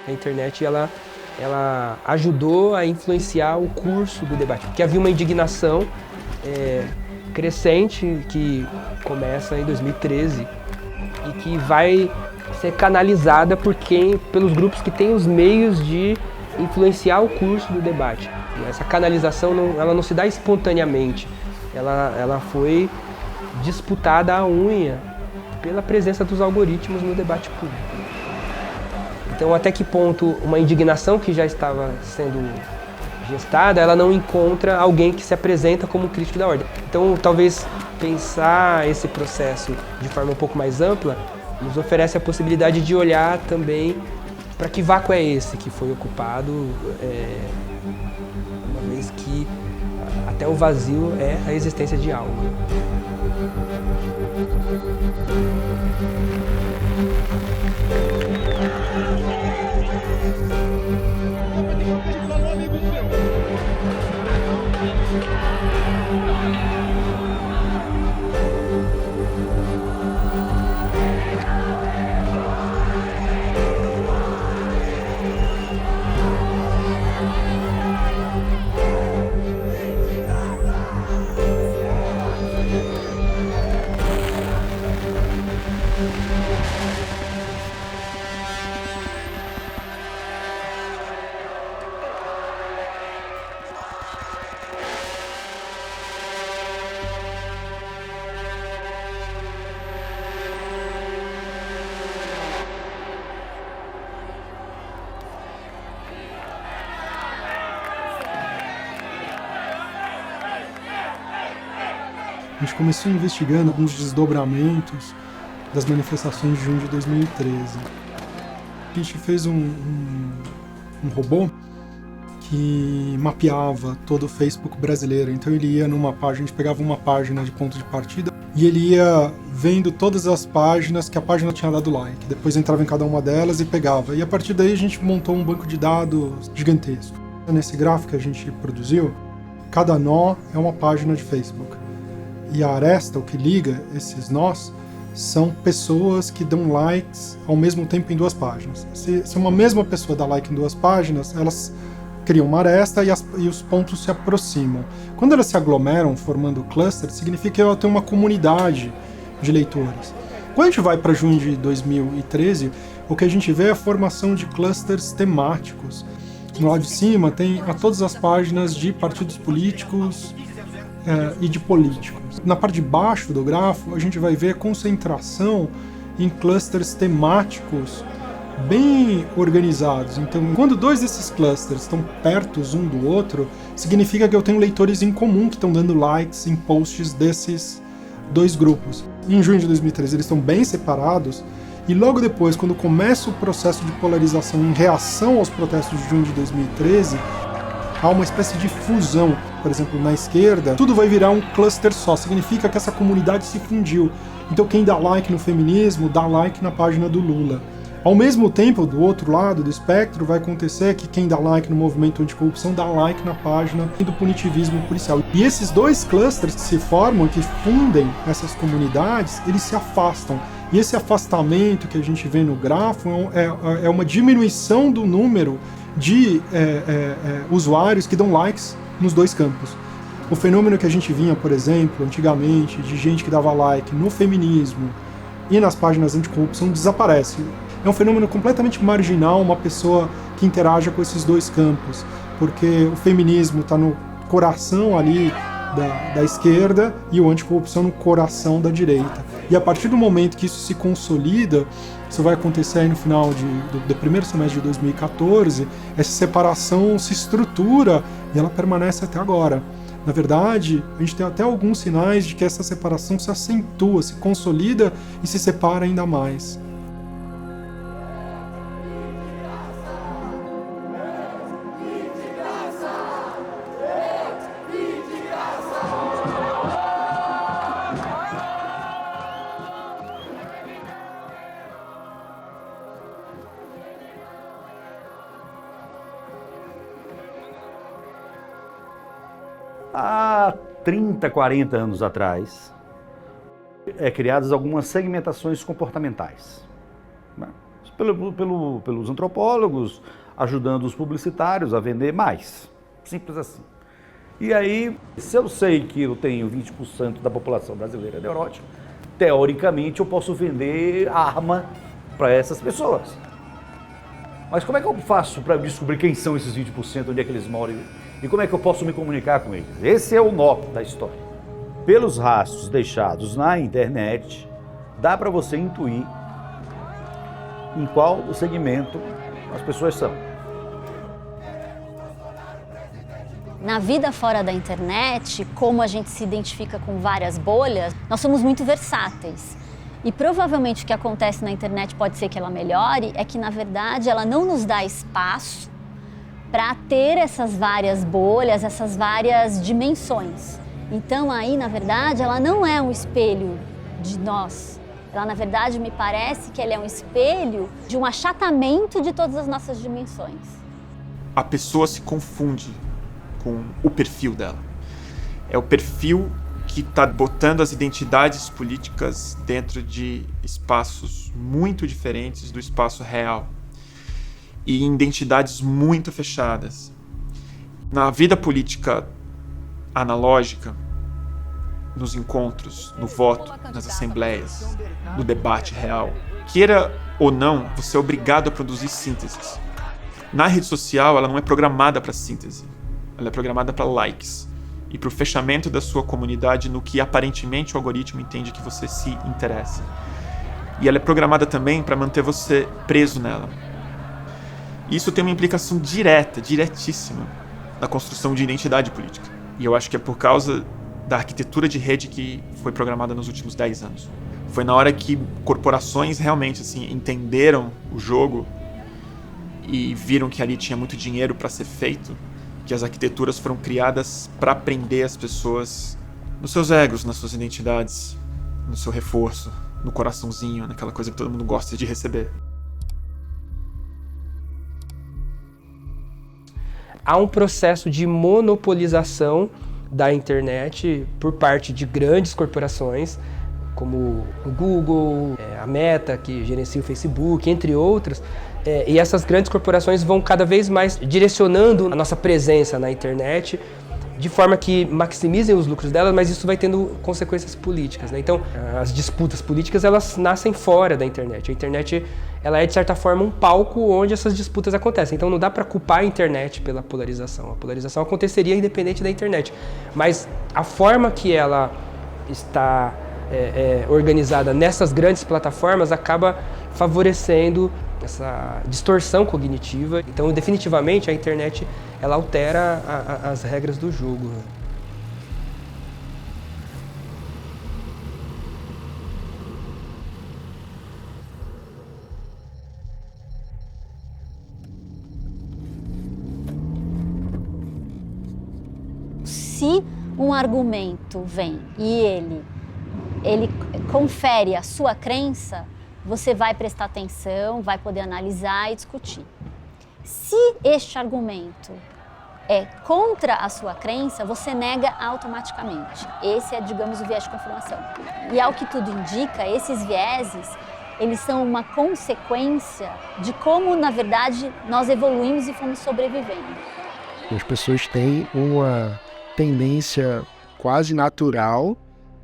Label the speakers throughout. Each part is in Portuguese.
Speaker 1: A internet ela ajudou a influenciar o curso do debate, porque havia uma indignação crescente que começa em 2013 e que vai ser canalizada pelos grupos que têm os meios de influenciar o curso do debate. E essa canalização ela não se dá espontaneamente, ela foi disputada à unha pela presença dos algoritmos no debate público. Então, até que ponto uma indignação que já estava sendo gestada, ela não encontra alguém que se apresenta como crítico da ordem. Então, talvez pensar esse processo de forma um pouco mais ampla nos oferece a possibilidade de olhar também para que vácuo é esse que foi ocupado, uma vez que até o vazio é a existência de algo.
Speaker 2: A gente começou investigando alguns desdobramentos das manifestações de junho de 2013. A gente fez um robô que mapeava todo o Facebook brasileiro. Então ele ia numa página, a gente pegava uma página de ponto de partida e ele ia vendo todas as páginas que a página tinha dado like. Depois entrava em cada uma delas e pegava. E a partir daí a gente montou um banco de dados gigantesco. Nesse gráfico que a gente produziu, cada nó é uma página de Facebook. E a aresta, o que liga esses nós, são pessoas que dão likes ao mesmo tempo em duas páginas. Se uma mesma pessoa dá like em duas páginas, elas criam uma aresta e os pontos se aproximam. Quando elas se aglomeram formando clusters, significa que ela tem uma comunidade de leitores. Quando a gente vai para junho de 2013, o que a gente vê é a formação de clusters temáticos. No lado de cima tem todas as páginas de partidos políticos e de políticos. Na parte de baixo do grafo, a gente vai ver a concentração em clusters temáticos bem organizados. Então, quando dois desses clusters estão perto um do outro, significa que eu tenho leitores em comum que estão dando likes em posts desses dois grupos. Em junho de 2013, eles estão bem separados, e logo depois, quando começa o processo de polarização em reação aos protestos de junho de 2013, há uma espécie de fusão. Por exemplo, na esquerda, tudo vai virar um cluster só, significa que essa comunidade se fundiu. Então quem dá like no feminismo, dá like na página do Lula. Ao mesmo tempo, do outro lado do espectro, vai acontecer que quem dá like no movimento anticorrupção dá like na página do punitivismo policial. E esses dois clusters que se formam, que fundem essas comunidades, eles se afastam. E esse afastamento que a gente vê no grafo é uma diminuição do número de usuários que dão likes nos dois campos. O fenômeno que a gente vinha, por exemplo, antigamente, de gente que dava like no feminismo e nas páginas anticorrupção desaparece. É um fenômeno completamente marginal, uma pessoa que interaja com esses dois campos, porque o feminismo está no coração ali da esquerda e o anticorrupção no coração da direita. E a partir do momento que isso se consolida, isso vai acontecer aí no final do primeiro semestre de 2014, essa separação se estrutura e ela permanece até agora. Na verdade, a gente tem até alguns sinais de que essa separação se acentua, se consolida e se separa ainda mais.
Speaker 3: Há 30, 40 anos atrás, criadas algumas segmentações comportamentais. As pelos antropólogos, ajudando os publicitários a vender mais. Simples assim. E aí, se eu sei que eu tenho 20% da população brasileira neurótica, teoricamente eu posso vender arma para essas pessoas. Mas como é que eu faço para descobrir quem são esses 20%, onde é que eles moram e como é que eu posso me comunicar com eles? Esse é o nó da história. Pelos rastros deixados na internet, dá para você intuir em qual segmento as pessoas são.
Speaker 4: Na vida fora da internet, como a gente se identifica com várias bolhas, nós somos muito versáteis. E provavelmente o que acontece na internet pode ser que ela melhore, é que na verdade ela não nos dá espaço para ter essas várias bolhas, essas várias dimensões. Então aí, na verdade, ela não é um espelho de nós. Ela, na verdade, me parece que ela é um espelho de um achatamento de todas as nossas dimensões.
Speaker 5: A pessoa se confunde com o perfil dela. É o perfil que está botando as identidades políticas dentro de espaços muito diferentes do espaço real e em identidades muito fechadas. Na vida política analógica, nos encontros, no voto, nas assembleias, no debate real, queira ou não, você é obrigado a produzir sínteses. Na rede social, ela não é programada para síntese. Ela é programada para likes e para o fechamento da sua comunidade no que aparentemente o algoritmo entende que você se interessa. E ela é programada também para manter você preso nela. E isso tem uma implicação direta, diretíssima, na construção de identidade política. E eu acho que é por causa da arquitetura de rede que foi programada nos últimos 10 anos. Foi na hora que corporações realmente assim, entenderam o jogo e viram que ali tinha muito dinheiro para ser feito, que as arquiteturas foram criadas para prender as pessoas nos seus egos, nas suas identidades, no seu reforço, no coraçãozinho, naquela coisa que todo mundo gosta de receber.
Speaker 1: Há um processo de monopolização da internet por parte de grandes corporações, como o Google, a Meta, que gerencia o Facebook, entre outras. E essas grandes corporações vão cada vez mais direcionando a nossa presença na internet de forma que maximizem os lucros delas, mas isso vai tendo consequências políticas, né? Então, as disputas políticas, elas nascem fora da internet. A internet, ela é, de certa forma, um palco onde essas disputas acontecem. Então, não dá para culpar a internet pela polarização. A polarização aconteceria independente da internet. Mas a forma que ela está organizada nessas grandes plataformas acaba favorecendo essa distorção cognitiva. Então, definitivamente, a internet ela altera as regras do jogo.
Speaker 4: Se um argumento vem e ele confere a sua crença, você vai prestar atenção, vai poder analisar e discutir. Se este argumento é contra a sua crença, você nega automaticamente. Esse é, digamos, o viés de confirmação. E ao que tudo indica, esses vieses, eles são uma consequência de como, na verdade, nós evoluímos e fomos sobrevivendo.
Speaker 6: As pessoas têm uma tendência quase natural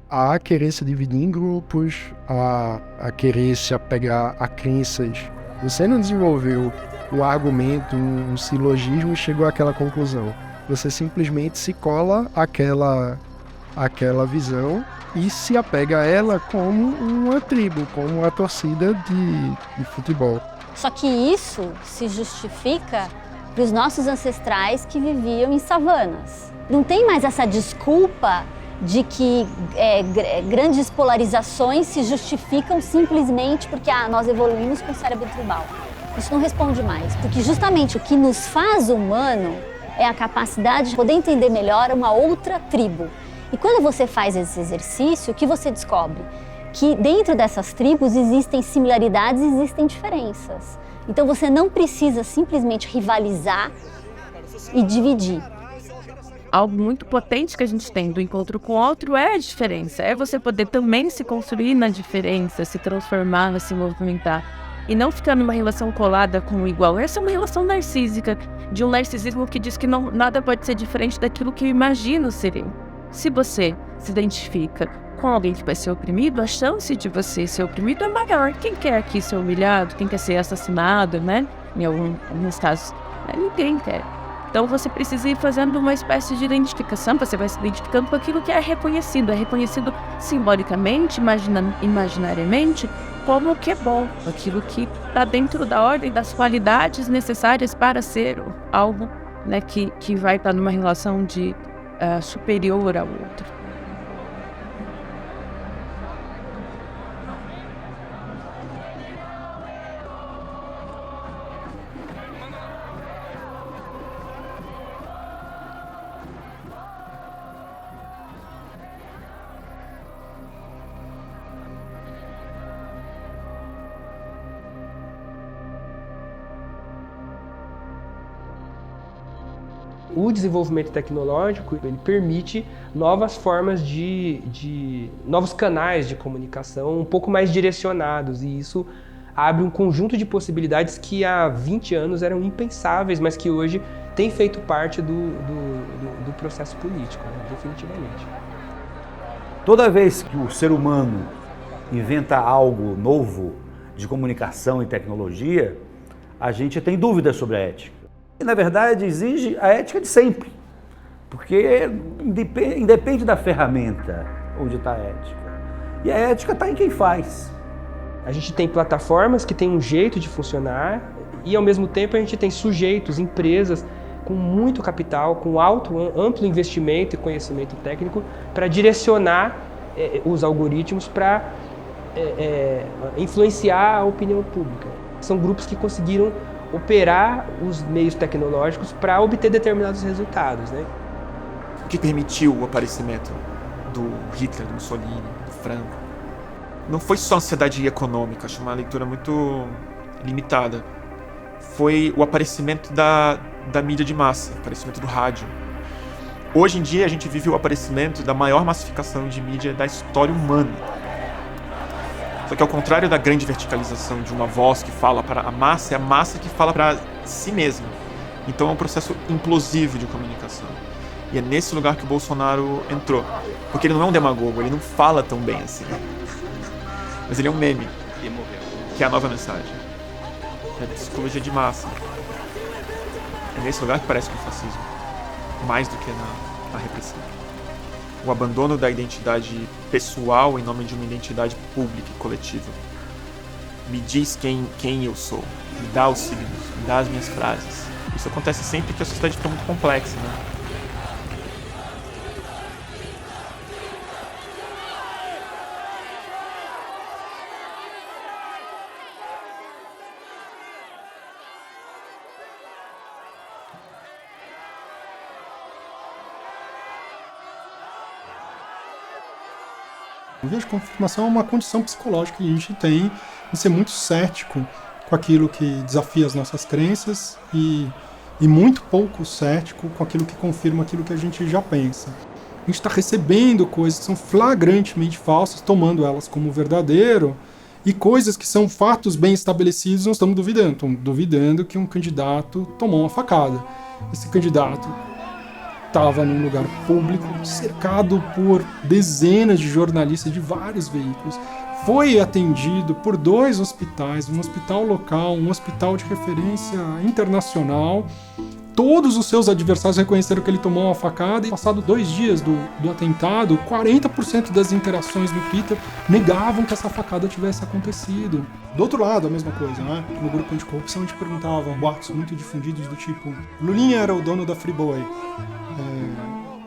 Speaker 6: a querer se dividir em grupos, a querer se apegar a crenças. Você não desenvolveu um argumento, um silogismo e chegou àquela conclusão. Você simplesmente se cola àquela visão e se apega a ela como uma tribo, como uma torcida de futebol.
Speaker 4: Só que isso se justifica para os nossos ancestrais que viviam em savanas. Não tem mais essa desculpa de que grandes polarizações se justificam simplesmente porque nós evoluímos com o cérebro tribal. Isso não responde mais, porque justamente o que nos faz humano é a capacidade de poder entender melhor uma outra tribo. E quando você faz esse exercício, o que você descobre? Que dentro dessas tribos existem similaridades e existem diferenças. Então você não precisa simplesmente rivalizar e dividir.
Speaker 7: Algo muito potente que a gente tem do encontro com o outro é a diferença. É você poder também se construir na diferença, se transformar, se movimentar. E não ficar numa relação colada com o igual. Essa é uma relação narcísica, de um narcisismo que diz que nada pode ser diferente daquilo que eu imagino ser eu. Se você se identifica com alguém que vai ser oprimido, a chance de você ser oprimido é maior. Quem quer aqui ser humilhado, quem quer ser assassinado, né? Em alguns casos, ninguém quer. Então você precisa ir fazendo uma espécie de identificação, você vai se identificando com aquilo que é reconhecido simbolicamente, imaginariamente, como o que é bom, aquilo que está dentro da ordem das qualidades necessárias para ser algo, né, que vai estar numa relação de superior ao outro.
Speaker 1: O desenvolvimento tecnológico, ele permite novas formas novos canais de comunicação um pouco mais direcionados, e isso abre um conjunto de possibilidades que há 20 anos eram impensáveis, mas que hoje têm feito parte do processo político, né? Definitivamente.
Speaker 3: Toda vez que o ser humano inventa algo novo de comunicação e tecnologia, a gente tem dúvidas sobre a ética. E, na verdade, exige a ética de sempre, porque independe da ferramenta onde está a ética. E a ética está em quem faz.
Speaker 1: A gente tem plataformas que têm um jeito de funcionar e, ao mesmo tempo, a gente tem sujeitos, empresas com muito capital, com amplo investimento e conhecimento técnico para direcionar os algoritmos para influenciar a opinião pública. São grupos que conseguiram operar os meios tecnológicos para obter determinados resultados, né?
Speaker 5: O que permitiu o aparecimento do Hitler, do Mussolini, do Franco? Não foi só ansiedade econômica, acho uma leitura muito limitada. Foi o aparecimento da mídia de massa, o aparecimento do rádio. Hoje em dia a gente vive o aparecimento da maior massificação de mídia da história humana. Só que ao contrário da grande verticalização de uma voz que fala para a massa, é a massa que fala para si mesma. Então é um processo implosivo de comunicação. E é nesse lugar que o Bolsonaro entrou. Porque ele não é um demagogo, ele não fala tão bem assim. Mas ele é um meme, que é a nova mensagem. É a psicologia de massa. É nesse lugar que parece que o fascismo, mais do que na repressão. O abandono da identidade pessoal em nome de uma identidade pública e coletiva. Me diz quem eu sou, me dá os signos, me dá as minhas frases. Isso acontece sempre que a sociedade fica muito complexa, né?
Speaker 2: Eu vejo que a confirmação é uma condição psicológica que a gente tem de ser muito cético com aquilo que desafia as nossas crenças e muito pouco cético com aquilo que confirma aquilo que a gente já pensa. A gente está recebendo coisas que são flagrantemente falsas, tomando elas como verdadeiro, e coisas que são fatos bem estabelecidos nós estamos duvidando. Estamos duvidando que um candidato tomou uma facada. Esse candidato estava num lugar público, cercado por dezenas de jornalistas de vários veículos, foi atendido por 2 hospitais, um hospital local, um hospital de referência internacional. Todos os seus adversários reconheceram que ele tomou uma facada, e passado 2 dias do atentado, 40% das interações no Twitter negavam que essa facada tivesse acontecido. Do outro lado, a mesma coisa, né? No grupo anticorrupção a gente perguntava boatos muito difundidos do tipo: Lulinha era o dono da Friboi,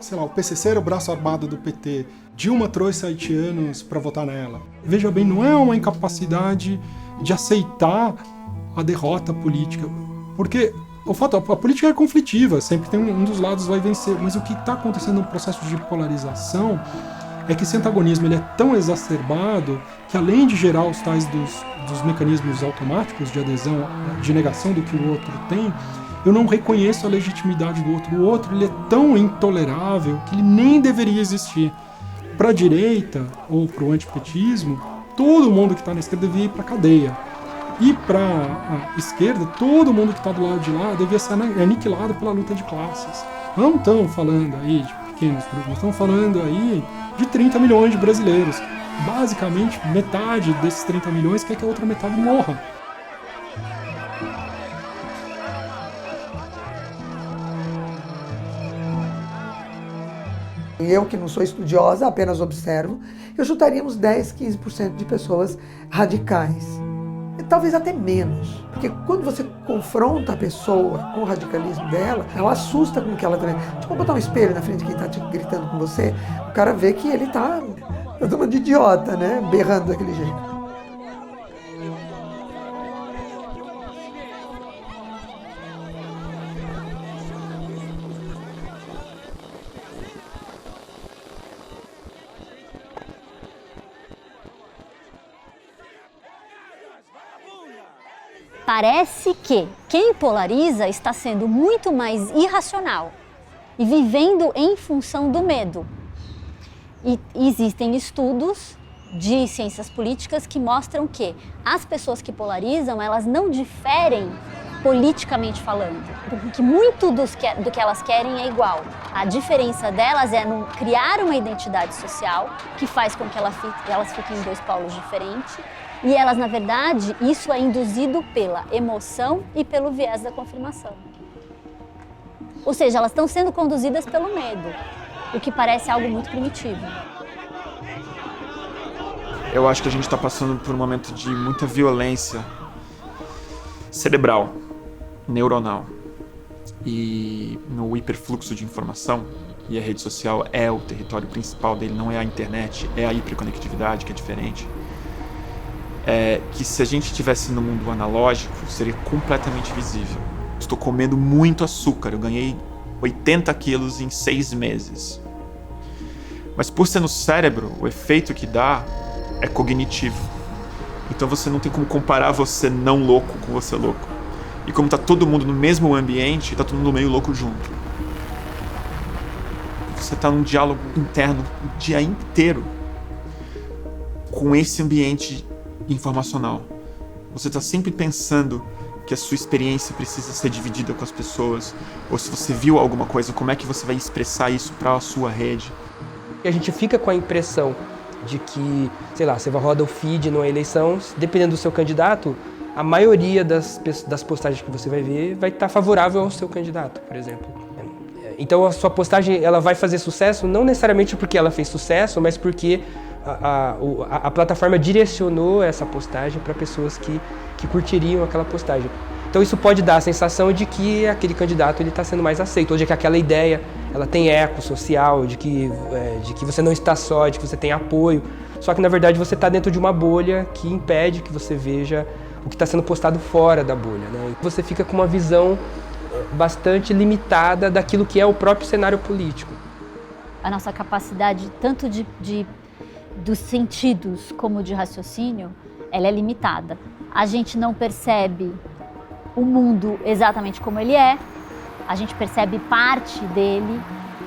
Speaker 2: sei lá, o PCC era o braço armado do PT, Dilma trouxe haitianos para votar nela. Veja bem, não é uma incapacidade de aceitar a derrota política, porque o fato, a política é conflitiva, sempre tem um dos lados vai vencer, mas o que está acontecendo no processo de polarização é que esse antagonismo ele é tão exacerbado que, além de gerar os tais dos mecanismos automáticos de adesão, de negação do que o outro tem, eu não reconheço a legitimidade do outro. O outro ele é tão intolerável que ele nem deveria existir. Para a direita ou para o antipetismo, todo mundo que está na esquerda devia ir para a cadeia. E para a esquerda, todo mundo que está do lado de lá devia ser aniquilado pela luta de classes. Não estão falando aí de pequenos grupos, nós estamos falando aí de 30 milhões de brasileiros. Basicamente, metade desses 30 milhões quer que a outra metade morra.
Speaker 8: Eu, que não sou estudiosa, apenas observo, eu chutaria uns 10, 15% de pessoas radicais. E talvez até menos. Porque quando você confronta a pessoa com o radicalismo dela, ela assusta com o que ela tá vendo. Tipo, botar um espelho na frente de quem tá gritando com você, o cara vê que ele tá tomando de idiota, né? Berrando daquele jeito.
Speaker 4: Parece que quem polariza está sendo muito mais irracional e vivendo em função do medo. E existem estudos de ciências políticas que mostram que as pessoas que polarizam, elas não diferem politicamente falando, porque muito do que elas querem é igual. A diferença delas é no criar uma identidade social que faz com que elas fiquem em dois polos diferentes. E elas, na verdade, isso é induzido pela emoção e pelo viés da confirmação. Ou seja, elas estão sendo conduzidas pelo medo, o que parece algo muito primitivo.
Speaker 5: Eu acho que a gente está passando por um momento de muita violência cerebral, neuronal. E no hiperfluxo de informação, e a rede social é o território principal dele, não é a internet, é a hiperconectividade que é diferente. Que se a gente estivesse no mundo analógico, seria completamente visível. Estou comendo muito açúcar, eu ganhei 80 quilos em 6 meses. Mas por ser no cérebro, o efeito que dá é cognitivo. Então você não tem como comparar você não louco com você louco. E como tá todo mundo no mesmo ambiente, tá todo mundo meio louco junto. Você tá num diálogo interno o dia inteiro com esse ambiente informacional. Você está sempre pensando que a sua experiência precisa ser dividida com as pessoas, ou se você viu alguma coisa, como é que você vai expressar isso para a sua rede.
Speaker 1: E a gente fica com a impressão de que, sei lá, você roda o feed numa eleição, dependendo do seu candidato, a maioria das postagens que você vai ver vai estar favorável ao seu candidato, por exemplo. Então a sua postagem ela vai fazer sucesso, não necessariamente porque ela fez sucesso, mas porque a plataforma direcionou essa postagem para pessoas que curtiriam aquela postagem. Então isso pode dar a sensação de que aquele candidato está sendo mais aceito, ou de que aquela ideia ela tem eco social, de que você não está só, de que você tem apoio. Só que na verdade você está dentro de uma bolha que impede que você veja o que está sendo postado fora da bolha, né? E você fica com uma visão bastante limitada daquilo que é o próprio cenário político.
Speaker 4: A nossa capacidade tanto dos sentidos como de raciocínio, ela é limitada. A gente não percebe o mundo exatamente como ele é, a gente percebe parte dele,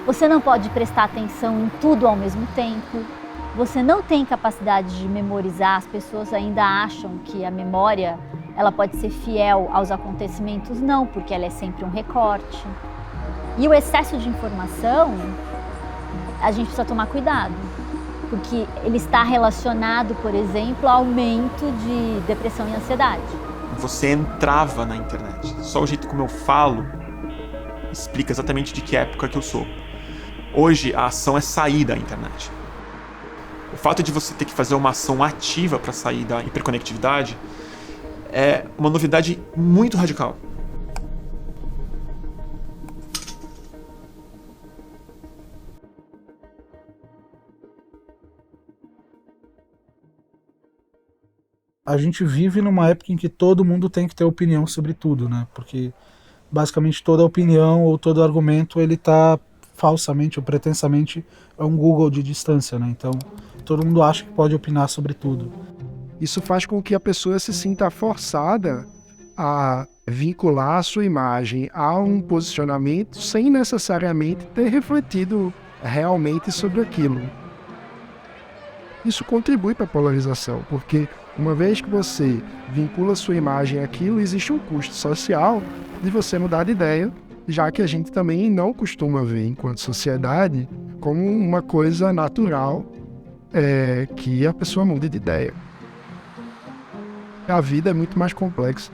Speaker 4: você não pode prestar atenção em tudo ao mesmo tempo, você não tem capacidade de memorizar, as pessoas ainda acham que a memória ela pode ser fiel aos acontecimentos, não, porque ela é sempre um recorte. E o excesso de informação, a gente precisa tomar cuidado, porque ele está relacionado, por exemplo, ao aumento de depressão e ansiedade. Você
Speaker 5: entrava na internet. Só o jeito como eu falo explica exatamente de que época que eu sou. Hoje, a ação é sair da internet. O fato de você ter que fazer uma ação ativa para sair da hiperconectividade é uma novidade muito radical.
Speaker 9: A gente vive numa época em que todo mundo tem que ter opinião sobre tudo, né? Porque basicamente toda opinião ou todo argumento ele tá falsamente ou pretensamente é um Google de distância, né? Então todo mundo acha que pode opinar sobre tudo.
Speaker 6: Isso faz com que a pessoa se sinta forçada a vincular a sua imagem a um posicionamento sem necessariamente ter refletido realmente sobre aquilo. Isso contribui para a polarização, porque Uma vez que você vincula sua imagem àquilo, existe um custo social de você mudar de ideia, já que a gente também não costuma ver, enquanto sociedade, como uma coisa natural que a pessoa mude de ideia. A vida é muito mais complexa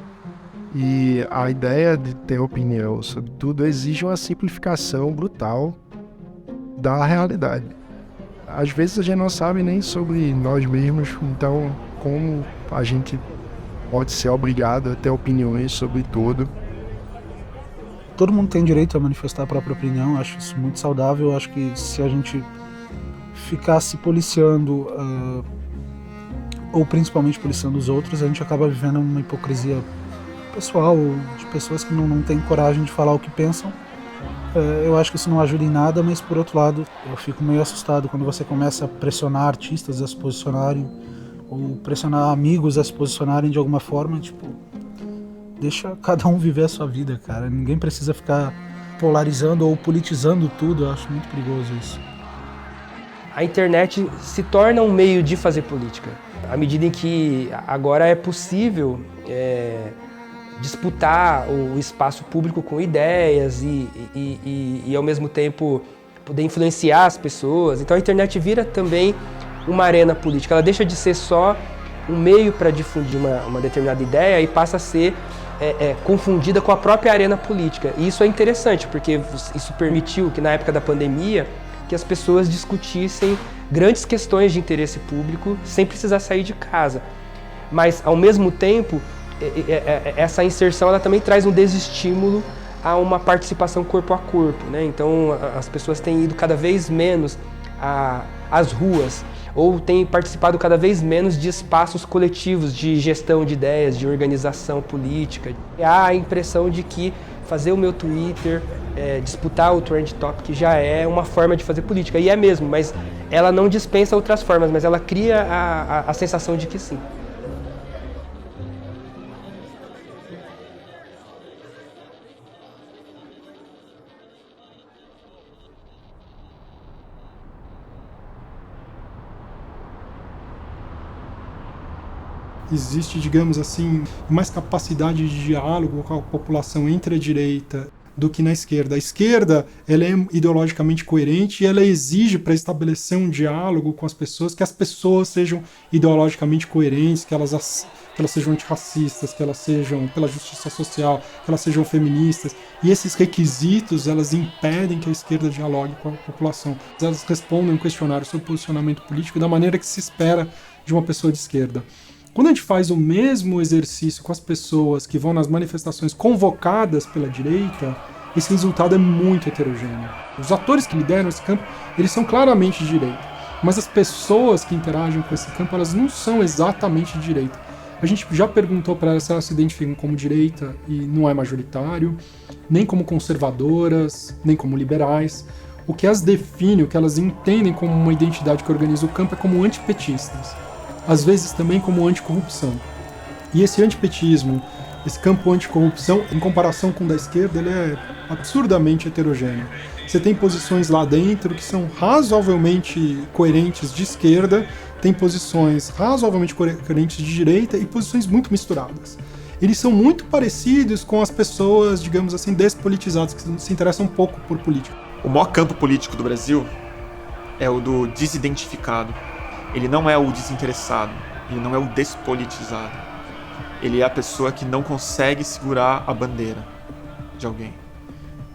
Speaker 6: e a ideia de ter opinião sobre tudo exige uma simplificação brutal da realidade. Às vezes a gente não sabe nem sobre nós mesmos, então como a gente pode ser obrigado a ter opiniões sobre tudo.
Speaker 9: Todo mundo tem direito a manifestar a própria opinião, acho isso muito saudável. Acho que se a gente ficar se policiando, ou principalmente policiando os outros, a gente acaba vivendo uma hipocrisia pessoal, de pessoas que não têm coragem de falar o que pensam. Eu acho que isso não ajuda em nada, mas por outro lado, eu fico meio assustado quando você começa a pressionar artistas a se posicionarem, ou pressionar amigos a se posicionarem de alguma forma, tipo, deixa cada um viver a sua vida, cara. Ninguém precisa ficar polarizando ou politizando tudo, eu acho muito perigoso isso.
Speaker 1: A internet se torna um meio de fazer política, à medida em que agora é possível disputar o espaço público com ideias e ao mesmo tempo poder influenciar as pessoas. Então a internet vira também uma arena política. Ela deixa de ser só um meio para difundir uma determinada ideia e passa a ser confundida com a própria arena política. E isso é interessante, porque isso permitiu que na época da pandemia que as pessoas discutissem grandes questões de interesse público sem precisar sair de casa. Mas ao mesmo tempo, essa inserção ela também traz um desestímulo a uma participação corpo a corpo, né? Então as pessoas têm ido cada vez menos às ruas ou têm participado cada vez menos de espaços coletivos de gestão de ideias, de organização política. Há a impressão de que fazer o meu Twitter, disputar o Trend Topic já é uma forma de fazer política, e é mesmo, mas ela não dispensa outras formas, mas ela cria a sensação de que sim.
Speaker 2: Existe, digamos assim, mais capacidade de diálogo com a população entre a direita do que na esquerda. A esquerda, ela é ideologicamente coerente e ela exige para estabelecer um diálogo com as pessoas que as pessoas sejam ideologicamente coerentes, que elas sejam antirracistas, que elas sejam pela justiça social, que elas sejam feministas. E esses requisitos, elas impedem que a esquerda dialogue com a população. Elas respondem um questionário sobre posicionamento político da maneira que se espera de uma pessoa de esquerda. Quando a gente faz o mesmo exercício com as pessoas que vão nas manifestações convocadas pela direita, esse resultado é muito heterogêneo. Os atores que lideram esse campo, eles são claramente de direita, mas as pessoas que interagem com esse campo, elas não são exatamente de direita. A gente já perguntou para elas se elas se identificam como direita e não é majoritário, nem como conservadoras, nem como liberais. O que as define, o que elas entendem como uma identidade que organiza o campo é como antipetistas. Às vezes também como anticorrupção. E esse antipetismo, esse campo anticorrupção, em comparação com o da esquerda, ele é absurdamente heterogêneo. Você tem posições lá dentro que são razoavelmente coerentes de esquerda, tem posições razoavelmente coerentes de direita e posições muito misturadas. Eles são muito parecidos com as pessoas, digamos assim, despolitizadas, que se interessam um pouco por política.
Speaker 5: O maior campo político do Brasil é o do desidentificado. Ele não é o desinteressado, ele não é o despolitizado. Ele é a pessoa que não consegue segurar a bandeira de alguém.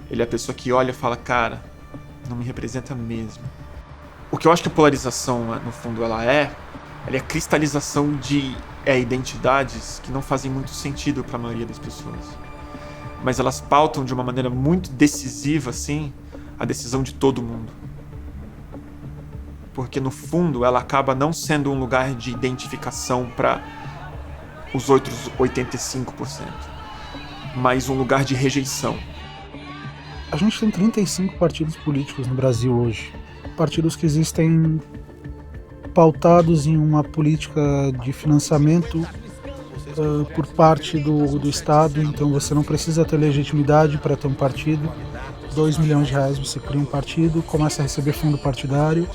Speaker 5: Ele é a pessoa que olha e fala, cara, não me representa mesmo. O que eu acho que a polarização, no fundo, ela é a cristalização de identidades que não fazem muito sentido para a maioria das pessoas. Mas elas pautam de uma maneira muito decisiva, assim, a decisão de todo mundo. Porque, no fundo, ela acaba não sendo um lugar de identificação para os outros 85%, mas um lugar de rejeição.
Speaker 9: A gente tem 35 partidos políticos no Brasil hoje. Partidos que existem pautados em uma política de financiamento por parte do Estado, então você não precisa ter legitimidade para ter um partido. R$2 milhões você cria um partido, começa a receber fundo partidário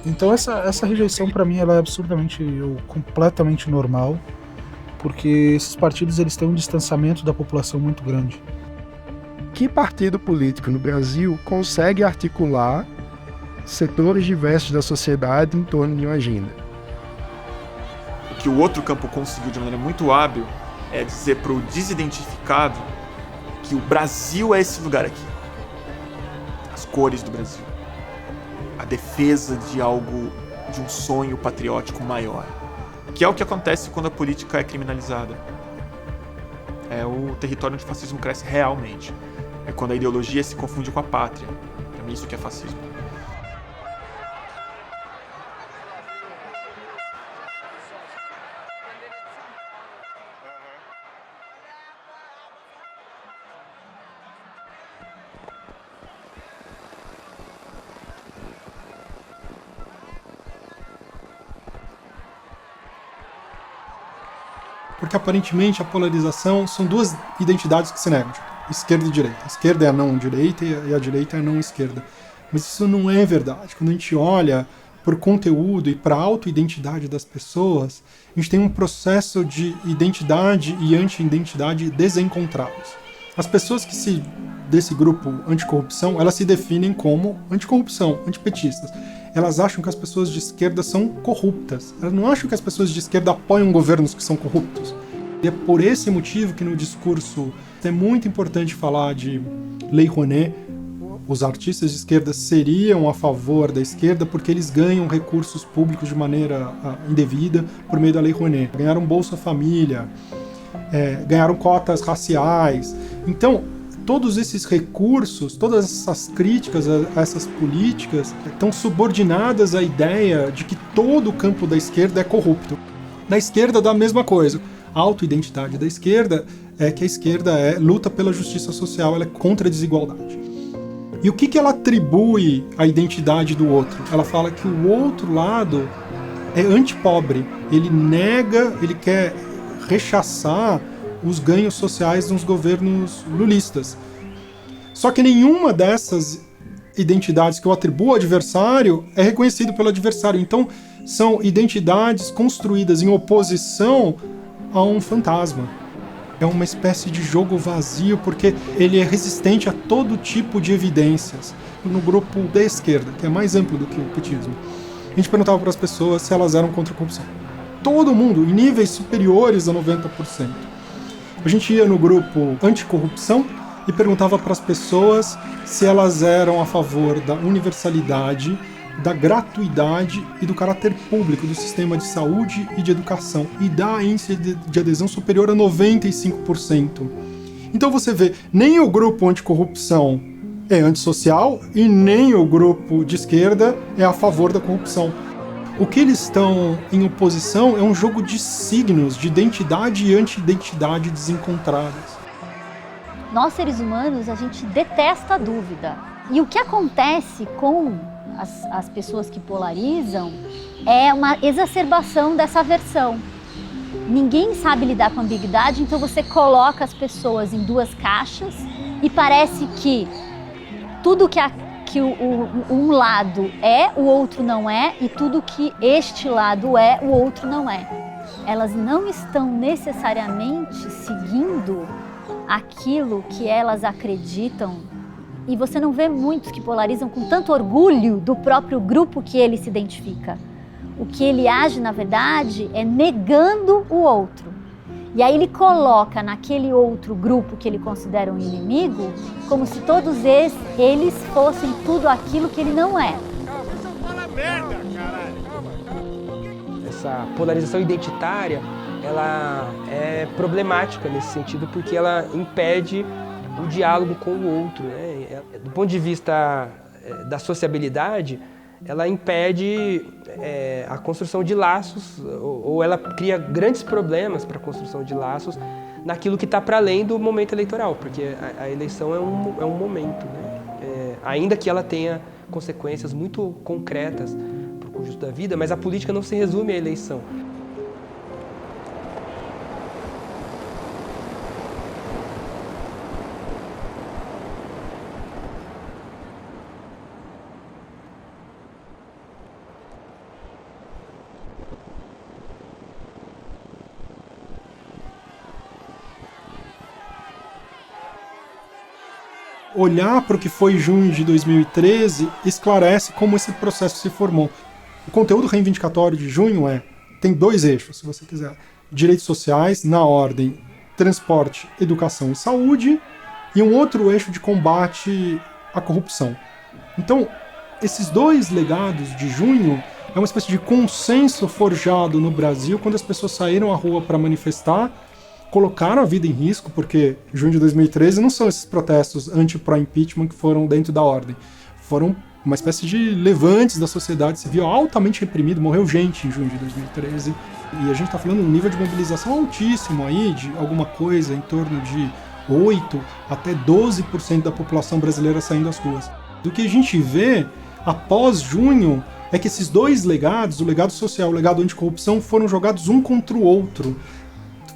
Speaker 9: Então essa rejeição para mim ela é absurdamente, completamente normal, porque esses partidos eles têm um distanciamento da população muito grande.
Speaker 6: Que partido político no Brasil consegue articular setores diversos da sociedade em torno de uma agenda?
Speaker 5: O que o outro campo conseguiu de maneira muito hábil é dizer para o desidentificado que o Brasil é esse lugar aqui. As cores do Brasil. A defesa de algo, de um sonho patriótico maior. Que é o que acontece quando a política é criminalizada. É o território onde o fascismo cresce realmente. É quando a ideologia se confunde com a pátria. Para mim isso que é fascismo.
Speaker 2: Porque aparentemente a polarização são duas identidades que se negam, tipo, esquerda e direita. A esquerda é a não direita e a direita é a não esquerda. Mas isso não é verdade. Quando a gente olha por conteúdo e para a autoidentidade das pessoas, a gente tem um processo de identidade e anti-identidade desencontrados. As pessoas desse grupo anticorrupção, elas se definem como anticorrupção, antipetistas. Elas acham que as pessoas de esquerda são corruptas. Elas não acham que as pessoas de esquerda apoiam governos que são corruptos. E é por esse motivo que no discurso é muito importante falar de Lei Rouanet. Os artistas de esquerda seriam a favor da esquerda porque eles ganham recursos públicos de maneira indevida por meio da Lei Rouanet. Ganharam Bolsa Família, ganharam cotas raciais. Então, todos esses recursos, todas essas críticas a essas políticas estão subordinadas à ideia de que todo o campo da esquerda é corrupto. Da esquerda, da mesma coisa. A autoidentidade da esquerda é que a esquerda luta pela justiça social, ela é contra a desigualdade. E o que ela atribui à identidade do outro? Ela fala que o outro lado é antipobre. Ele nega, ele quer rechaçar os ganhos sociais dos governos lulistas. Só que nenhuma dessas identidades que eu atribuo ao adversário é reconhecido pelo adversário. Então, são identidades construídas em oposição a um fantasma. É uma espécie de jogo vazio, porque ele é resistente a todo tipo de evidências. No grupo da esquerda, que é mais amplo do que o petismo, a gente perguntava para as pessoas se elas eram contra a corrupção. Todo mundo, em níveis superiores a 90%. A gente ia no grupo anticorrupção e perguntava para as pessoas se elas eram a favor da universalidade, da gratuidade e do caráter público do sistema de saúde e de educação, e dá índice de adesão superior a 95%. Então você vê, nem o grupo anticorrupção é antissocial e nem o grupo de esquerda é a favor da corrupção. O que eles estão em oposição é um jogo de signos, de identidade e anti-identidade desencontradas.
Speaker 4: Nós, seres humanos, a gente detesta a dúvida. E o que acontece com as pessoas que polarizam é uma exacerbação dessa aversão. Ninguém sabe lidar com a ambiguidade, então você coloca as pessoas em duas caixas e parece que tudo que um lado é, o outro não é, e tudo que este lado é, o outro não é. Elas não estão necessariamente seguindo aquilo que elas acreditam. E você não vê muitos que polarizam com tanto orgulho do próprio grupo que ele se identifica. O que ele age, na verdade, é negando o outro. E aí ele coloca naquele outro grupo que ele considera um inimigo, como se todos eles fossem tudo aquilo que ele não é.
Speaker 1: Essa polarização identitária, ela é problemática nesse sentido, porque ela impede o diálogo com o outro, né? Do ponto de vista da sociabilidade, ela impede a construção de laços, ou ela cria grandes problemas para a construção de laços naquilo que está para além do momento eleitoral, porque a eleição é um momento, né? Ainda que ela tenha consequências muito concretas para o conjunto da vida, mas a política não se resume à eleição.
Speaker 2: olhar para o que foi junho de 2013 esclarece como esse processo se formou. O conteúdo reivindicatório de junho tem 2 eixos, se você quiser. Direitos sociais, na ordem transporte, educação e saúde, e um outro eixo de combate à corrupção. Então, esses 2 legados de junho é uma espécie de consenso forjado no Brasil quando as pessoas saíram à rua para manifestar, colocaram a vida em risco, porque junho de 2013 não são esses protestos anti-pró-impeachment que foram dentro da ordem. Foram uma espécie de levantes da sociedade civil altamente reprimido, morreu gente em junho de 2013. E a gente está falando de um nível de mobilização altíssimo aí, de alguma coisa em torno de 8 até 12% da população brasileira saindo às ruas. Do que a gente vê após junho é que esses 2 legados, o legado social e o legado anticorrupção, foram jogados um contra o outro.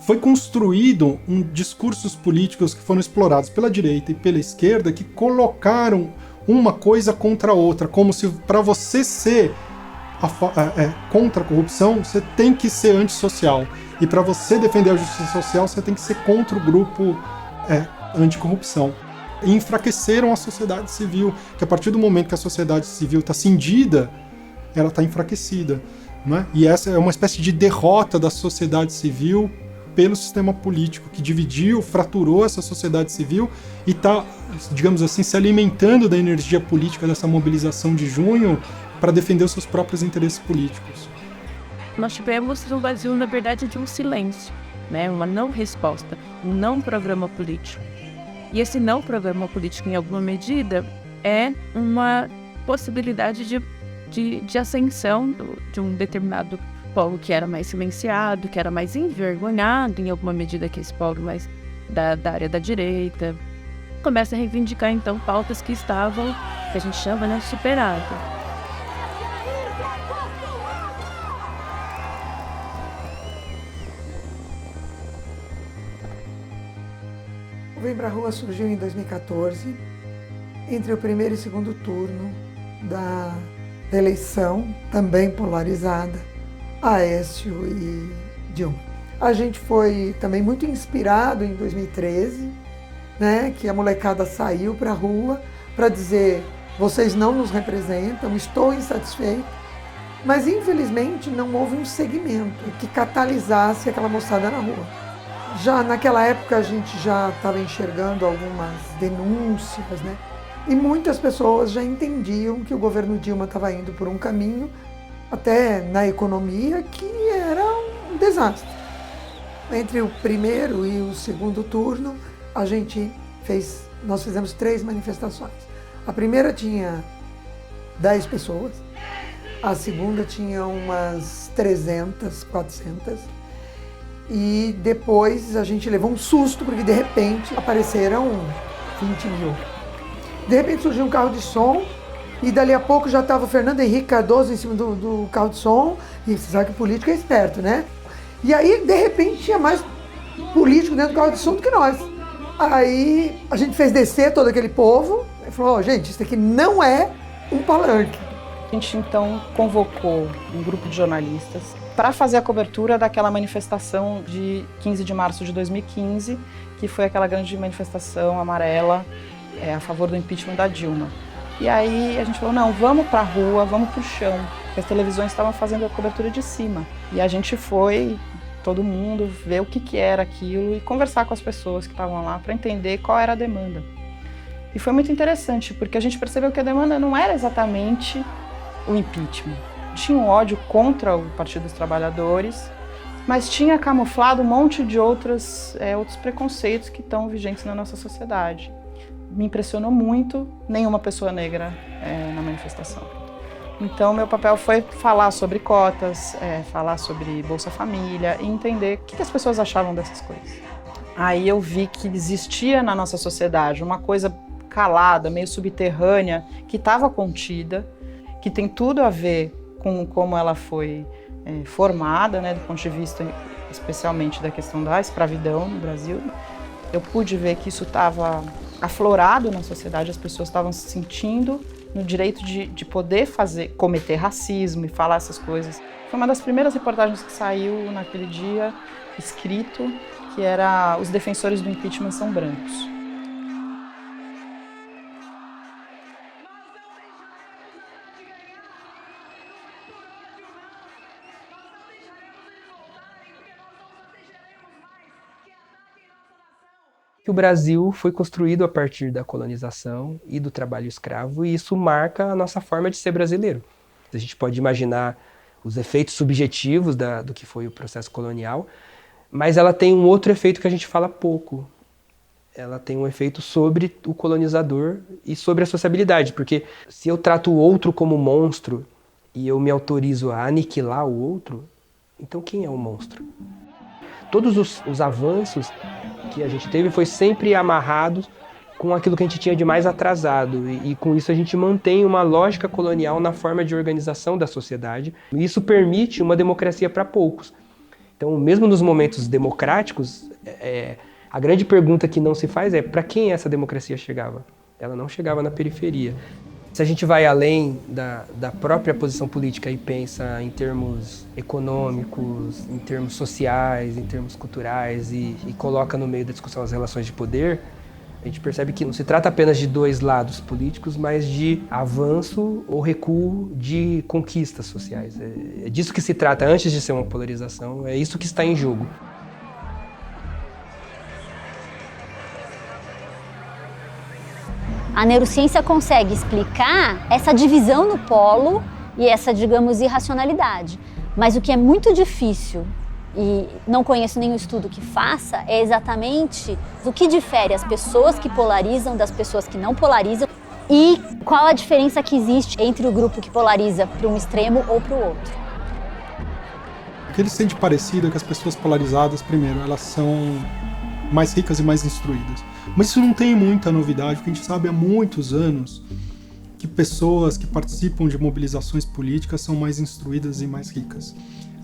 Speaker 2: Foi construído discursos políticos que foram explorados pela direita e pela esquerda que colocaram uma coisa contra a outra, como se para você ser contra a corrupção, você tem que ser antissocial. E para você defender a justiça social, você tem que ser contra o grupo anticorrupção. E enfraqueceram a sociedade civil, que a partir do momento que a sociedade civil está cindida, ela está enfraquecida. Né? E essa é uma espécie de derrota da sociedade civil pelo sistema político, que dividiu, fraturou essa sociedade civil e está, digamos assim, se alimentando da energia política dessa mobilização de junho para defender os seus próprios interesses políticos.
Speaker 7: Nós tivemos um vazio, na verdade, de um silêncio, né? Uma não resposta, um não programa político. E esse não programa político, em alguma medida, é uma possibilidade de ascensão de um determinado polo que era mais silenciado, que era mais envergonhado, em alguma medida, que esse polo mais da área da direita. Começa a reivindicar, então, pautas que estavam, que a gente chama, né, superadas.
Speaker 8: O Vem Pra Rua surgiu em 2014, entre o primeiro e segundo turno da eleição, também polarizada, Aécio e Dilma. A gente foi também muito inspirado em 2013, né, que a molecada saiu para a rua para dizer: vocês não nos representam, estou insatisfeito. Mas infelizmente não houve um segmento que catalisasse aquela moçada na rua. Já naquela época a gente já estava enxergando algumas denúncias, né? E muitas pessoas já entendiam que o governo Dilma estava indo por um caminho, até na economia, que era um desastre. Entre o primeiro e o segundo turno, nós fizemos 3 manifestações. A primeira tinha 10 pessoas, a segunda tinha umas 300, 400, e depois a gente levou um susto, porque de repente apareceram 20 mil. De repente surgiu um carro de som, e dali a pouco já estava o Fernando Henrique Cardoso em cima do carro de som, e você sabe que político é esperto, né? E aí, de repente, tinha mais político dentro do carro de som do que nós. Aí a gente fez descer todo aquele povo e falou: gente, isso aqui não é um palanque.
Speaker 10: A gente então convocou um grupo de jornalistas para fazer a cobertura daquela manifestação de 15 de março de 2015, que foi aquela grande manifestação amarela a favor do impeachment da Dilma. E aí a gente falou: não, vamos para a rua, vamos para o chão, porque as televisões estavam fazendo a cobertura de cima. E a gente foi, todo mundo, ver o que era aquilo e conversar com as pessoas que estavam lá para entender qual era a demanda. E foi muito interessante, porque a gente percebeu que a demanda não era exatamente o impeachment. Tinha um ódio contra o Partido dos Trabalhadores, mas tinha camuflado um monte de outros preconceitos que estão vigentes na nossa sociedade. Me impressionou muito nenhuma pessoa negra na manifestação. Então, meu papel foi falar sobre cotas, falar sobre Bolsa Família e entender o que as pessoas achavam dessas coisas. Aí eu vi que existia na nossa sociedade uma coisa calada, meio subterrânea, que estava contida, que tem tudo a ver com como ela foi formada, né, do ponto de vista especialmente da questão da escravidão no Brasil. Eu pude ver que isso estava aflorado na sociedade, as pessoas estavam se sentindo no direito de poder cometer racismo e falar essas coisas. Foi uma das primeiras reportagens que saiu naquele dia, escrito, que era: os defensores do impeachment são brancos.
Speaker 1: que o Brasil foi construído a partir da colonização e do trabalho escravo, e isso marca a nossa forma de ser brasileiro. A gente pode imaginar os efeitos subjetivos do que foi o processo colonial, mas ela tem um outro efeito que a gente fala pouco. Ela tem um efeito sobre o colonizador e sobre a sociabilidade, porque se eu trato o outro como monstro e eu me autorizo a aniquilar o outro, então quem é o monstro? Todos os avanços que a gente teve foi sempre amarrados com aquilo que a gente tinha de mais atrasado, e com isso a gente mantém uma lógica colonial na forma de organização da sociedade, e isso permite uma democracia para poucos. Então, mesmo nos momentos democráticos, a grande pergunta que não se faz é para quem essa democracia chegava? Ela não chegava na periferia. Se a gente vai além da própria posição política e pensa em termos econômicos, em termos sociais, em termos culturais e coloca no meio da discussão as relações de poder, a gente percebe que não se trata apenas de dois lados políticos, mas de avanço ou recuo de conquistas sociais. É disso que se trata antes de ser uma polarização, é isso que está em jogo.
Speaker 4: A neurociência consegue explicar essa divisão no polo e essa, digamos, irracionalidade. Mas o que é muito difícil, e não conheço nenhum estudo que faça, é exatamente o que difere as pessoas que polarizam das pessoas que não polarizam e qual a diferença que existe entre o grupo que polariza para um extremo ou para o outro.
Speaker 2: O que eles têm de parecido é que as pessoas polarizadas, primeiro, elas são mais ricas e mais instruídas. Mas isso não tem muita novidade, porque a gente sabe há muitos anos que pessoas que participam de mobilizações políticas são mais instruídas e mais ricas.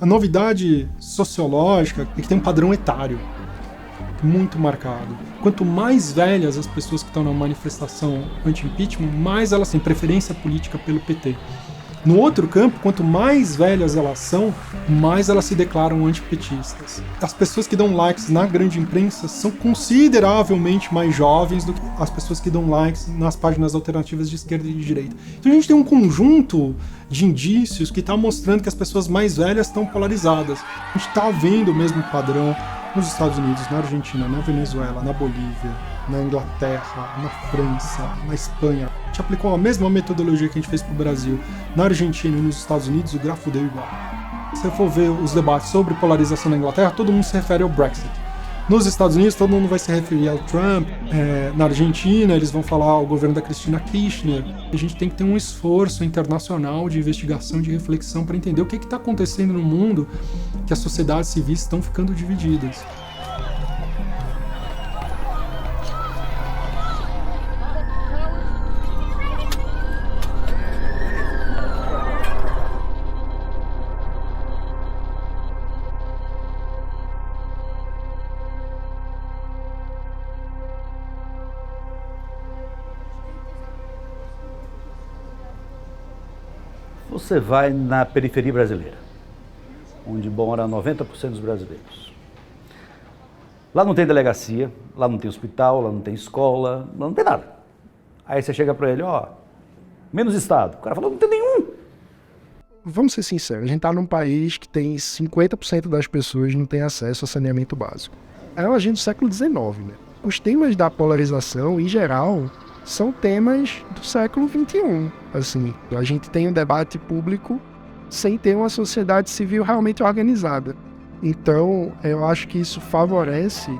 Speaker 2: A novidade sociológica é que tem um padrão etário muito marcado. Quanto mais velhas as pessoas que estão na manifestação anti-impeachment, mais elas têm preferência política pelo PT. No outro campo, quanto mais velhas elas são, mais elas se declaram antipetistas. As pessoas que dão likes na grande imprensa são consideravelmente mais jovens do que as pessoas que dão likes nas páginas alternativas de esquerda e de direita. Então a gente tem um conjunto de indícios que está mostrando que as pessoas mais velhas estão polarizadas. A gente está vendo o mesmo padrão nos Estados Unidos, na Argentina, na Venezuela, na Bolívia, na Inglaterra, na França, na Espanha. A gente aplicou a mesma metodologia que a gente fez para o Brasil. Na Argentina e nos Estados Unidos, o grafo deu igual. Se você for ver os debates sobre polarização na Inglaterra, todo mundo se refere ao Brexit. Nos Estados Unidos, todo mundo vai se referir ao Trump. Na Argentina, eles vão falar ao governo da Cristina Kirchner. A gente tem que ter um esforço internacional de investigação, de reflexão, para entender o que está acontecendo no mundo, que as sociedades civis estão ficando divididas.
Speaker 3: Você vai na periferia brasileira, onde mora 90% dos brasileiros. Lá não tem delegacia, lá não tem hospital, lá não tem escola, lá não tem nada. Aí você chega para ele, menos Estado. O cara fala, não tem nenhum.
Speaker 6: Vamos ser sinceros, a gente está num país que tem 50% das pessoas não tem acesso a saneamento básico. É uma gente do século XIX, né? Os temas da polarização, em geral, são temas do século XXI. Assim, a gente tem um debate público sem ter uma sociedade civil realmente organizada. Então, eu acho que isso favorece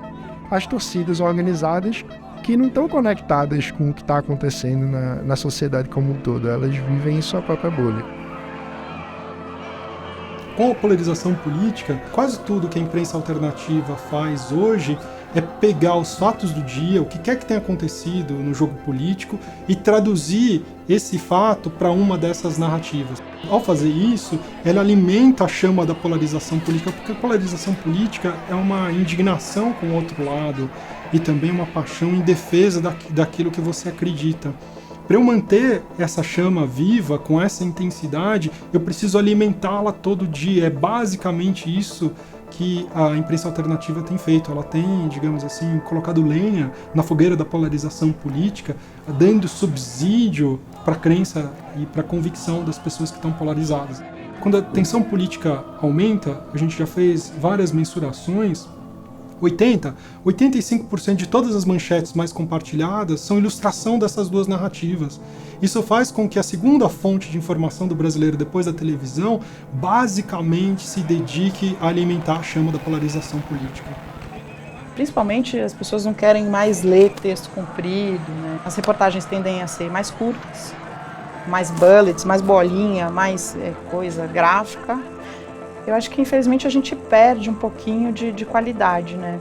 Speaker 6: as torcidas organizadas que não estão conectadas com o que está acontecendo na sociedade como um todo. Elas vivem em sua própria bolha.
Speaker 2: Com a polarização política, quase tudo que a imprensa alternativa faz hoje é pegar os fatos do dia, o que quer que tenha acontecido no jogo político, e traduzir esse fato para uma dessas narrativas. Ao fazer isso, ela alimenta a chama da polarização política, porque a polarização política é uma indignação com o outro lado e também uma paixão em defesa daquilo que você acredita. Para eu manter essa chama viva, com essa intensidade, eu preciso alimentá-la todo dia. É basicamente isso que a imprensa alternativa tem feito. Ela tem, digamos assim, colocado lenha na fogueira da polarização política, dando subsídio para a crença e para a convicção das pessoas que estão polarizadas. Quando a tensão política aumenta, a gente já fez várias mensurações, 85% de todas as manchetes mais compartilhadas são ilustração dessas duas narrativas. Isso faz com que a segunda fonte de informação do brasileiro depois da televisão basicamente se dedique a alimentar a chama da polarização política.
Speaker 10: Principalmente as pessoas não querem mais ler texto comprido, né? As reportagens tendem a ser mais curtas, mais bullets, mais bolinha, mais coisa gráfica. Eu acho que infelizmente a gente perde um pouquinho de qualidade, né?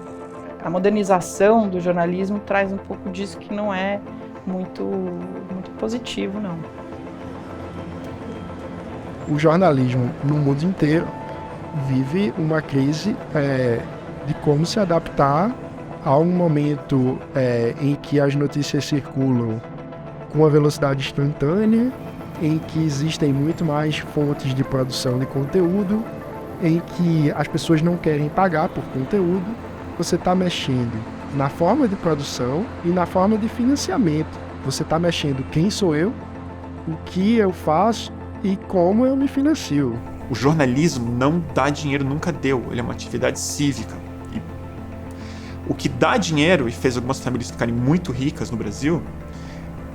Speaker 10: A modernização do jornalismo traz um pouco disso que não é muito positivo, não.
Speaker 6: O jornalismo no mundo inteiro vive uma crise de como se adaptar a um momento em que as notícias circulam com uma velocidade instantânea, em que existem muito mais fontes de produção de conteúdo, em que as pessoas não querem pagar por conteúdo. Você está mexendo na forma de produção e na forma de financiamento. Você está mexendo quem sou eu, o que eu faço e como eu me financio.
Speaker 5: O jornalismo não dá dinheiro, nunca deu. Ele é uma atividade cívica. E o que dá dinheiro e fez algumas famílias ficarem muito ricas no Brasil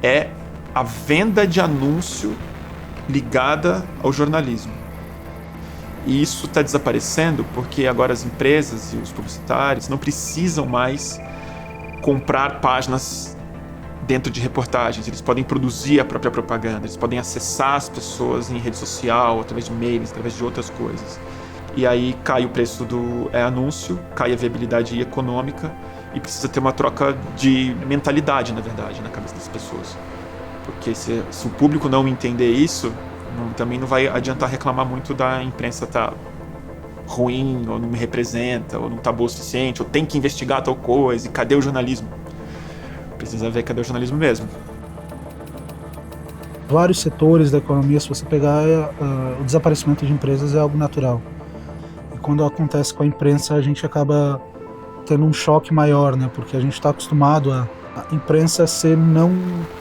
Speaker 5: é a venda de anúncio ligada ao jornalismo. E isso está desaparecendo porque agora as empresas e os publicitários não precisam mais comprar páginas dentro de reportagens. Eles podem produzir a própria propaganda, eles podem acessar as pessoas em rede social, através de e-mails, através de outras coisas. E aí cai o preço do anúncio, cai a viabilidade econômica e precisa ter uma troca de mentalidade, na verdade, na cabeça das pessoas. Porque se o público não entender isso, também não vai adiantar reclamar muito da imprensa estar ruim, ou não me representa, ou não está boa o suficiente, ou tem que investigar tal coisa, e cadê o jornalismo? Precisa ver cadê o jornalismo mesmo.
Speaker 9: Vários setores da economia, se você pegar, o desaparecimento de empresas é algo natural. E quando acontece com a imprensa, a gente acaba tendo um choque maior, né? Porque a gente está acostumado a imprensa ser não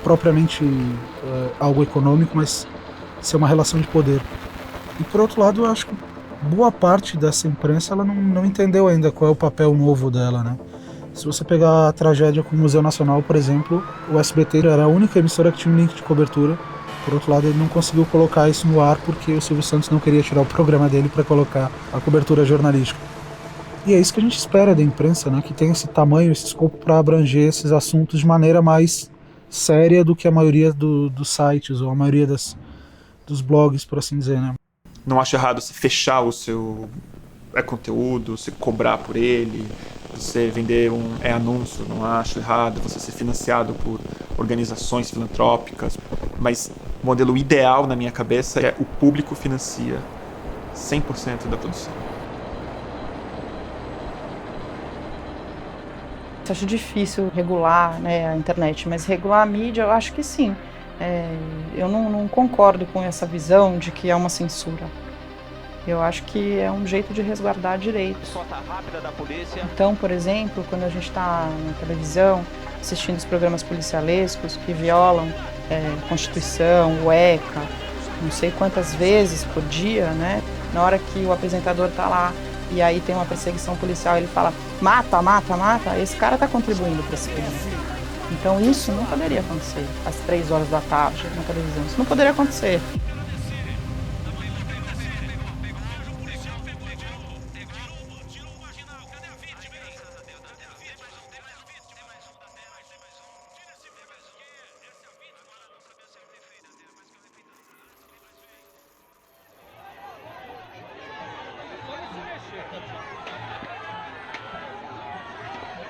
Speaker 9: propriamente algo econômico, mas ser uma relação de poder. E por outro lado, eu acho que boa parte dessa imprensa ela não entendeu ainda qual é o papel novo dela, né? Se você pegar a tragédia com o Museu Nacional, por exemplo, o SBT era a única emissora que tinha um link de cobertura. Por outro lado, ele não conseguiu colocar isso no ar porque o Silvio Santos não queria tirar o programa dele para colocar a cobertura jornalística. E é isso que a gente espera da imprensa, né? Que tenha esse tamanho, esse escopo para abranger esses assuntos de maneira mais séria do que a maioria dos sites ou a maioria dos blogs, por assim dizer, né?
Speaker 5: Não acho errado você fechar o seu conteúdo, você cobrar por ele, você vender anúncio, não acho errado, você ser financiado por organizações filantrópicas, mas o modelo ideal na minha cabeça é o público financia 100% da produção.
Speaker 10: Eu acho difícil regular, né, a internet, mas regular a mídia eu acho que sim. Eu não concordo com essa visão de que é uma censura. Eu acho que é um jeito de resguardar direitos. Então, por exemplo, quando a gente está na televisão assistindo os programas policialescos que violam Constituição, o ECA, não sei quantas vezes por dia, né? Na hora que o apresentador está lá e aí tem uma perseguição policial, ele fala mata, mata, mata, esse cara está contribuindo para esse crime. Então isso não poderia acontecer às 3 horas da tarde na televisão. Isso não poderia acontecer.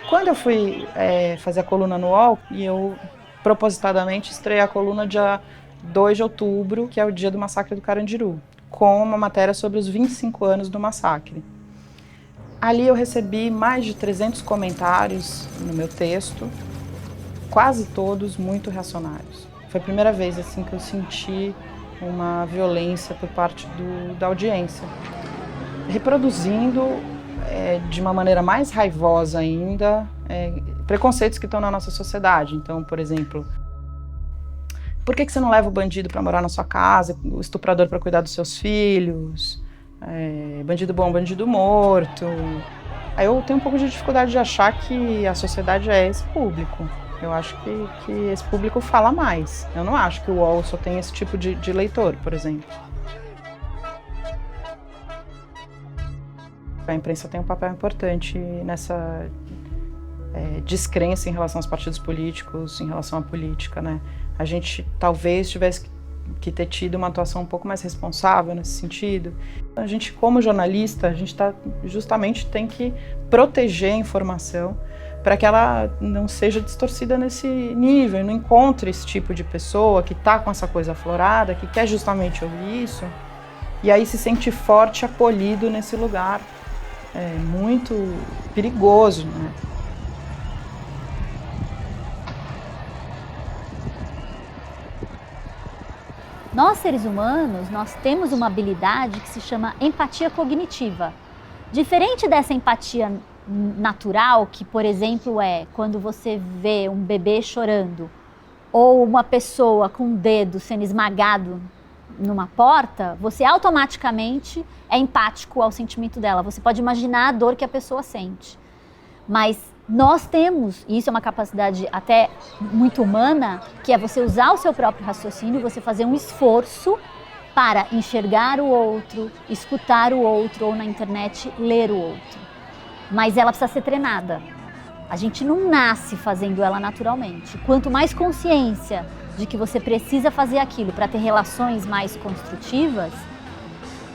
Speaker 10: Quando eu fui fazer a coluna no UOL, e eu propositadamente estreiei a coluna dia 2 de outubro, que é o dia do massacre do Carandiru, com uma matéria sobre os 25 anos do massacre. Ali eu recebi mais de 300 comentários no meu texto, quase todos muito reacionários. Foi a primeira vez assim, que eu senti uma violência por parte da audiência, reproduzindo de uma maneira mais raivosa ainda, preconceitos que estão na nossa sociedade. Então, por exemplo, por que você não leva o bandido para morar na sua casa, o estuprador para cuidar dos seus filhos, bandido bom, bandido morto? Aí eu tenho um pouco de dificuldade de achar que a sociedade é esse público. Eu acho que esse público fala mais. Eu não acho que o UOL só tem esse tipo de leitor, por exemplo. A imprensa tem um papel importante nessa descrença em relação aos partidos políticos, em relação à política, né? A gente talvez tivesse que ter tido uma atuação um pouco mais responsável nesse sentido. A gente, como jornalista, a gente justamente tem que proteger a informação para que ela não seja distorcida nesse nível, não encontre esse tipo de pessoa que está com essa coisa aflorada, que quer justamente ouvir isso, e aí se sente forte, acolhido nesse lugar. É muito perigoso, né?
Speaker 4: Nós, seres humanos, nós temos uma habilidade que se chama empatia cognitiva. Diferente dessa empatia natural, que, por exemplo, é quando você vê um bebê chorando ou uma pessoa com um dedo sendo esmagado numa porta, você automaticamente é empático ao sentimento dela. Você pode imaginar a dor que a pessoa sente. Mas nós temos, e isso é uma capacidade até muito humana, que é você usar o seu próprio raciocínio, você fazer um esforço para enxergar o outro, escutar o outro, ou na internet, ler o outro. Mas ela precisa ser treinada. A gente não nasce fazendo ela naturalmente. Quanto mais consciência de que você precisa fazer aquilo para ter relações mais construtivas,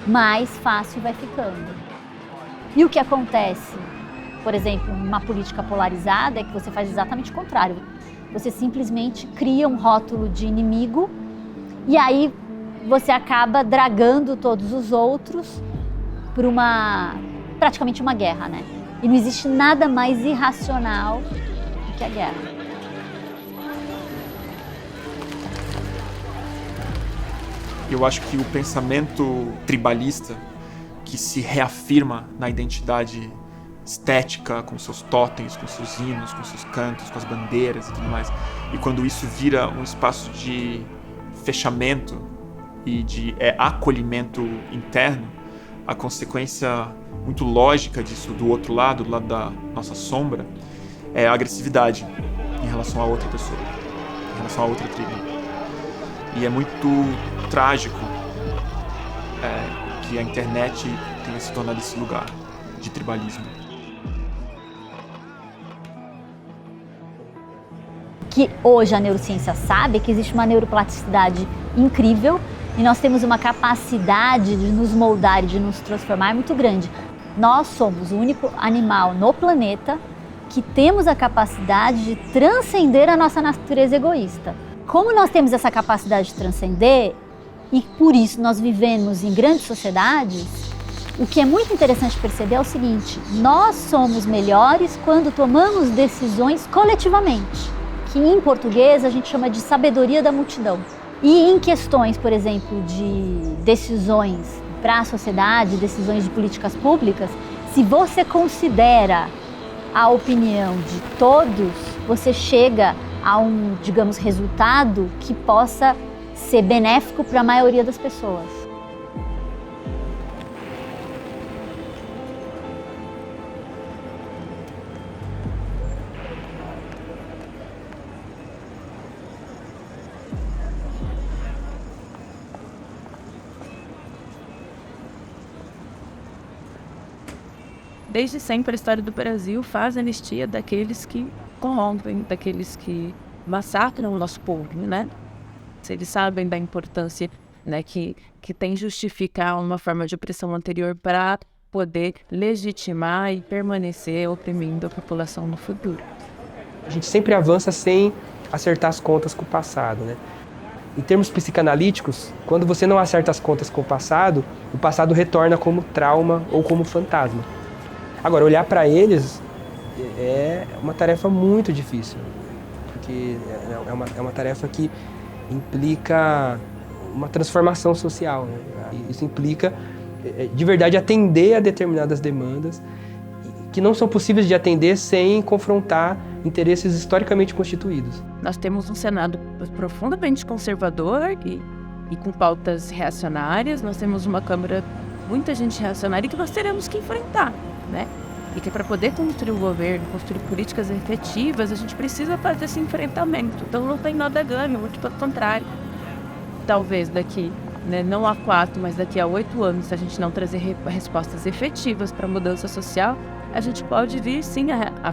Speaker 4: mais fácil vai ficando. E o que acontece, por exemplo, numa política polarizada, é que você faz exatamente o contrário. Você simplesmente cria um rótulo de inimigo e aí você acaba dragando todos os outros por praticamente uma guerra, né? E não existe nada mais irracional do que a guerra.
Speaker 5: Eu acho que o pensamento tribalista, que se reafirma na identidade estética, com seus totens, com seus hinos, com seus cantos, com as bandeiras e tudo mais, e quando isso vira um espaço de fechamento e de acolhimento interno, a consequência muito lógica disso do outro lado, do lado da nossa sombra, é a agressividade em relação a outra pessoa, em relação a outra tribo. E é muito trágico que a internet tenha se tornado esse lugar de tribalismo.
Speaker 4: Que hoje a neurociência sabe que existe uma neuroplasticidade incrível e nós temos uma capacidade de nos moldar e de nos transformar muito grande. Nós somos o único animal no planeta que temos a capacidade de transcender a nossa natureza egoísta. Como nós temos essa capacidade de transcender e por isso nós vivemos em grandes sociedades, o que é muito interessante perceber é o seguinte: nós somos melhores quando tomamos decisões coletivamente, que em português a gente chama de sabedoria da multidão. E em questões, por exemplo, de decisões para a sociedade, decisões de políticas públicas, se você considera a opinião de todos, você chega a um, digamos, resultado que possa ser benéfico para a maioria das pessoas.
Speaker 7: Desde sempre a história do Brasil faz anistia daqueles que corrompem, daqueles que massacram o nosso povo, né? Eles sabem da importância, né, que tem justificar uma forma de opressão anterior para poder legitimar e permanecer oprimindo a população no futuro.
Speaker 1: A gente sempre avança sem acertar as contas com o passado, né? Em termos psicanalíticos, quando você não acerta as contas com o passado retorna como trauma ou como fantasma. Agora, olhar para eles é uma tarefa muito difícil, porque é uma tarefa que implica uma transformação social, né? Isso implica, de verdade, atender a determinadas demandas que não são possíveis de atender sem confrontar interesses historicamente constituídos.
Speaker 7: Nós temos um Senado profundamente conservador e com pautas reacionárias, nós temos uma Câmara muita gente reacionária que nós teremos que enfrentar, né? E que para poder construir o governo, construir políticas efetivas, a gente precisa fazer esse enfrentamento. Então não tem nada a ganho, muito pelo contrário. Talvez daqui, não a 4, mas daqui a 8 anos, se a gente não trazer respostas efetivas para a mudança social, a gente pode vir sim,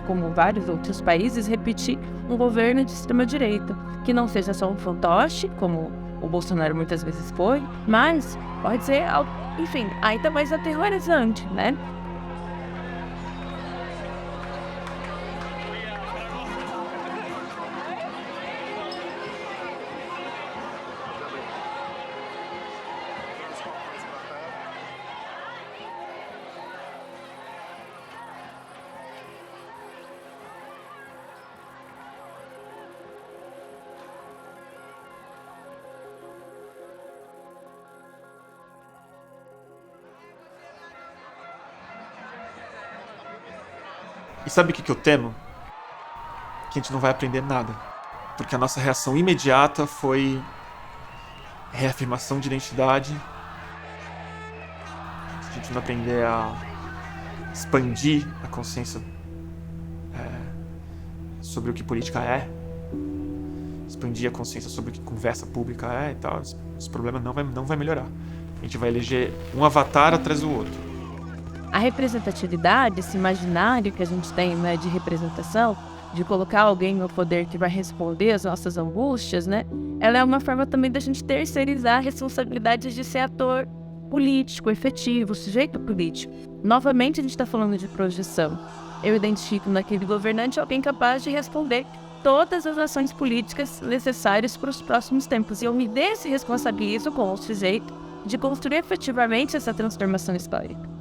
Speaker 7: como vários outros países, repetir um governo de extrema-direita, que não seja só um fantoche, como o Bolsonaro muitas vezes foi, mas pode ser, enfim, ainda mais aterrorizante, né?
Speaker 5: E sabe o que eu temo? Que a gente não vai aprender nada. Porque a nossa reação imediata foi reafirmação de identidade. Se a gente não aprender a expandir a consciência sobre o que política é, expandir a consciência sobre o que conversa pública é e tal, esse problema não vai melhorar. A gente vai eleger um avatar atrás do outro.
Speaker 7: A representatividade, esse imaginário que a gente tem, né, de representação, de colocar alguém no poder que vai responder às nossas angústias, né, ela é uma forma também da gente terceirizar responsabilidades de ser ator político, efetivo, sujeito político. Novamente a gente está falando de projeção. Eu identifico naquele governante alguém capaz de responder todas as ações políticas necessárias para os próximos tempos. E eu me desresponsabilizo com o sujeito de construir efetivamente essa transformação histórica.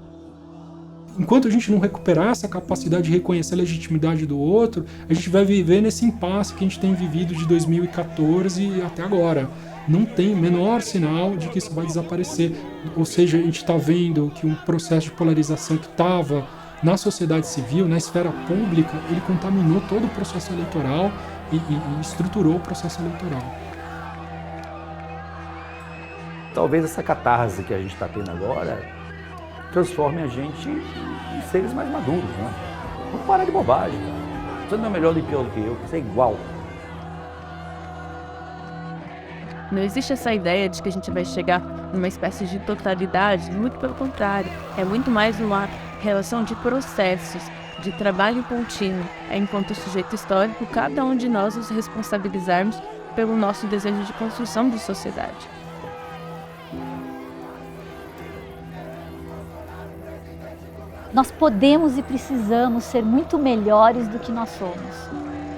Speaker 2: Enquanto a gente não recuperar essa capacidade de reconhecer a legitimidade do outro, a gente vai viver nesse impasse que a gente tem vivido de 2014 até agora. Não tem o menor sinal de que isso vai desaparecer. Ou seja, a gente está vendo que um processo de polarização que estava na sociedade civil, na esfera pública, ele contaminou todo o processo eleitoral e estruturou o processo eleitoral.
Speaker 3: Talvez essa catarse que a gente está tendo agora transforme a gente em seres mais maduros, né? Vamos parar de bobagem, cara. Você não é melhor nem pior do que eu, você é igual.
Speaker 7: Não existe essa ideia de que a gente vai chegar numa espécie de totalidade, muito pelo contrário. É muito mais uma relação de processos, de trabalho contínuo. É enquanto sujeito histórico, cada um de nós nos responsabilizarmos pelo nosso desejo de construção de sociedade.
Speaker 4: Nós podemos e precisamos ser muito melhores do que nós somos.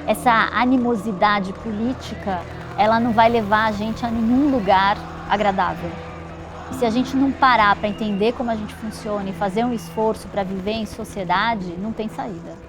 Speaker 4: Essa animosidade política, ela não vai levar a gente a nenhum lugar agradável. E se a gente não parar para entender como a gente funciona e fazer um esforço para viver em sociedade, não tem saída.